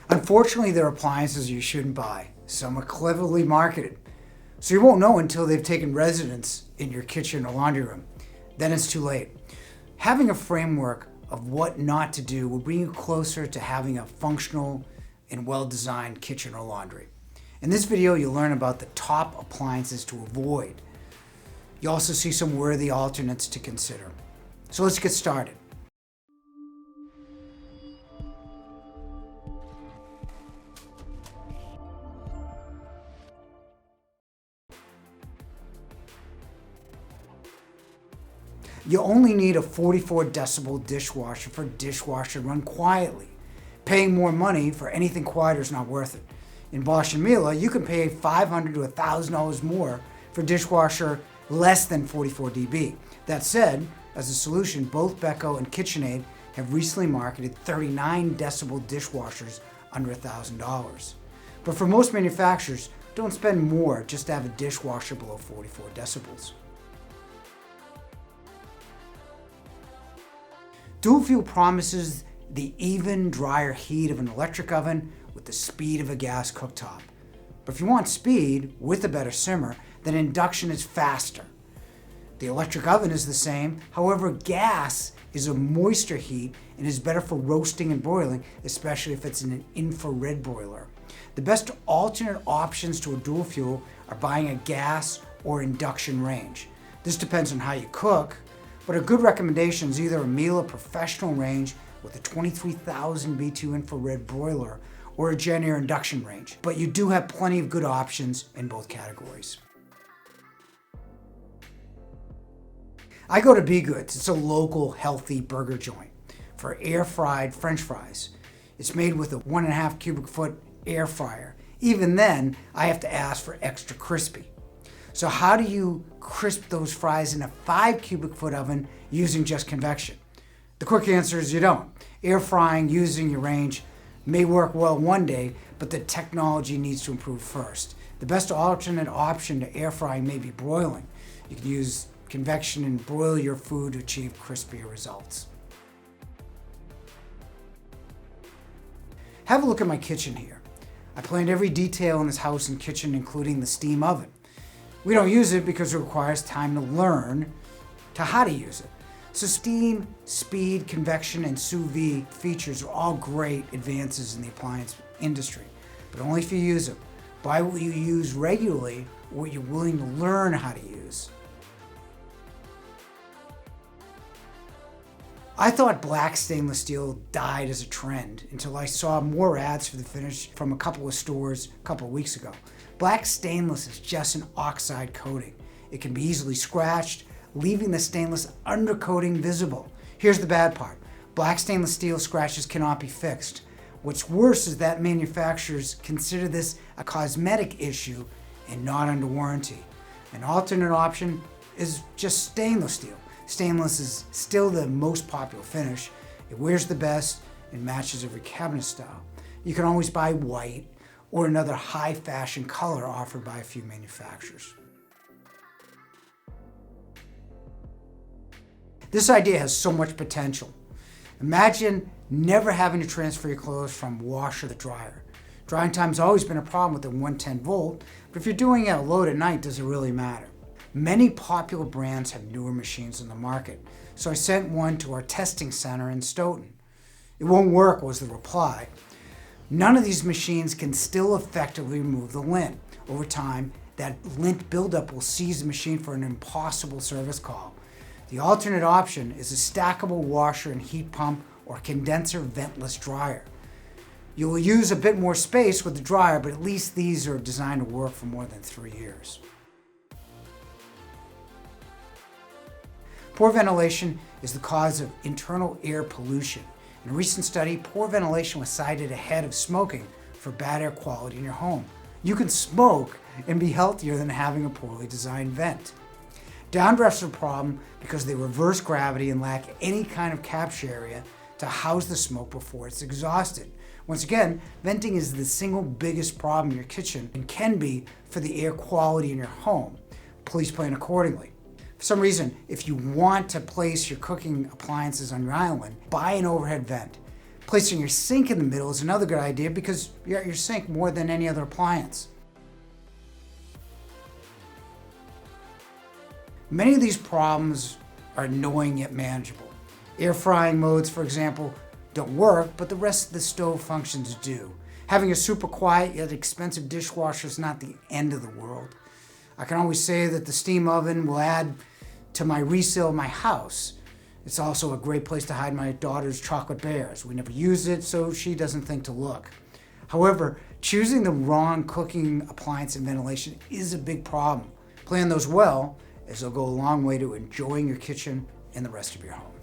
Unfortunately, there are appliances you shouldn't buy. Some are cleverly marketed, so you won't know until they've taken residence in your kitchen or laundry room. Then it's too late. Having a framework of what not to do will bring you closer to having a functional and well-designed kitchen or laundry. In this video, you'll learn about the top appliances to avoid. You'll also see some worthy alternates to consider. So let's get started. You only need a 44 decibel dishwasher for a dishwasher to run quietly. Paying more money for anything quieter is not worth it. In Bosch and Miele, you can pay $500 to $1,000 more for a dishwasher less than 44 dB. That said, as a solution, both Beko and KitchenAid have recently marketed 39 decibel dishwashers under $1,000. But for most manufacturers, don't spend more just to have a dishwasher below 44 decibels. Dual fuel promises the even, drier heat of an electric oven with the speed of a gas cooktop. But if you want speed with a better simmer, then induction is faster. The electric oven is the same, however, gas is a moisture heat and is better for roasting and broiling, especially if it's in an infrared broiler. The best alternate options to a dual fuel are buying a gas or induction range. This depends on how you cook, but a good recommendation is either a Miele professional range with a 23,000 B2 infrared broiler or a Genair induction range. But you do have plenty of good options in both categories. I go to Be Goods. It's a local healthy burger joint for air-fried French fries. It's made with a 1.5 cubic foot air fryer. Even then, I have to ask for extra crispy. So how do you crisp those fries in a 5 cubic foot oven using just convection? The quick answer is you don't. Air frying using your range may work well one day, but the technology needs to improve first. The best alternate option to air frying may be broiling. You can use convection and broil your food to achieve crispier results. Have a look at my kitchen here. I planned every detail in this house and kitchen, including the steam oven. We don't use it because it requires time to learn how to use it. So steam, speed, convection, and sous vide features are all great advances in the appliance industry, but only if you use them. Buy what you use regularly or what you're willing to learn how to use. I thought black stainless steel died as a trend until I saw more ads for the finish from a couple of stores a couple of weeks ago. Black stainless is just an oxide coating. It can be easily scratched, leaving the stainless undercoating visible. Here's the bad part. Black stainless steel scratches cannot be fixed. What's worse is that manufacturers consider this a cosmetic issue and not under warranty. An alternate option is just stainless steel. Stainless is still the most popular finish. It wears the best and matches every cabinet style. You can always buy white or another high fashion color offered by a few manufacturers. This idea has so much potential. Imagine never having to transfer your clothes from washer to dryer. Drying time's always been a problem with the 110 volt, but if you're doing it at load at night, does it really matter? Many popular brands have newer machines in the market, so I sent one to our testing center in Stoughton. It won't work, was the reply. None of these machines can still effectively remove the lint. Over time, that lint buildup will seize the machine for an impossible service call. The alternate option is a stackable washer and heat pump or condenser ventless dryer. You will use a bit more space with the dryer, but at least these are designed to work for more than 3 years. Poor ventilation is the cause of internal air pollution. In a recent study, poor ventilation was cited ahead of smoking for bad air quality in your home. You can smoke and be healthier than having a poorly designed vent. Downdrafts are a problem because they reverse gravity and lack any kind of capture area to house the smoke before it's exhausted. Once again, venting is the single biggest problem in your kitchen and can be for the air quality in your home. Please plan accordingly. For some reason, if you want to place your cooking appliances on your island, buy an overhead vent. Placing your sink in the middle is another good idea because you're at your sink more than any other appliance. Many of these problems are annoying yet manageable. Air frying modes, for example, don't work, but the rest of the stove functions do. Having a super quiet yet expensive dishwasher is not the end of the world. I can always say that the steam oven will add to my resale of my house. It's also a great place to hide my daughter's chocolate bears. We never use it, so she doesn't think to look. However, choosing the wrong cooking appliance and ventilation is a big problem. Plan those well, as they'll go a long way to enjoying your kitchen and the rest of your home.